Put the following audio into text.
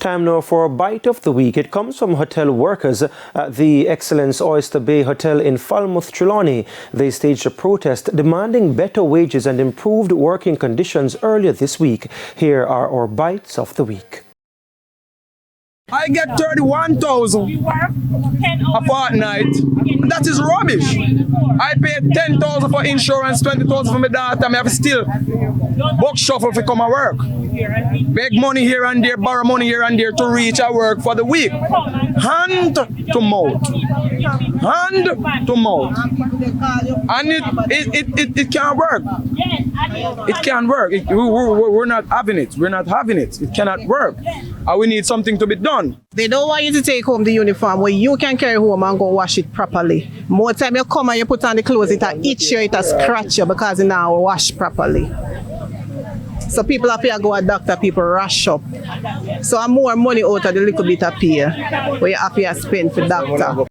Time now for a bite of the week. It comes from hotel workers at the Excellence Oyster Bay Hotel in Falmouth, Trelawney. They staged a protest demanding better wages and improved working conditions earlier this week. Here are our bites of the week. I get 31,000 a fortnight. That is rubbish. I pay 10,000 for insurance, 20,000 for my daughter. I have to still book shuffle to come and work. Beg money here and there, borrow money here and there to reach a work for the week. Hand to mouth. Hand to mouth. And it can't work. It can't work. We're not having it. We're not having it. It cannot work. And we need something to be done. They don't want you to take home the uniform where you can carry home and go wash it properly. More time you come and you put on the clothes, it itch you, it scratch you because it now wash properly. So people have to go to doctor, people rush up. So more money out of the little bit of pay where you have to spend for doctor.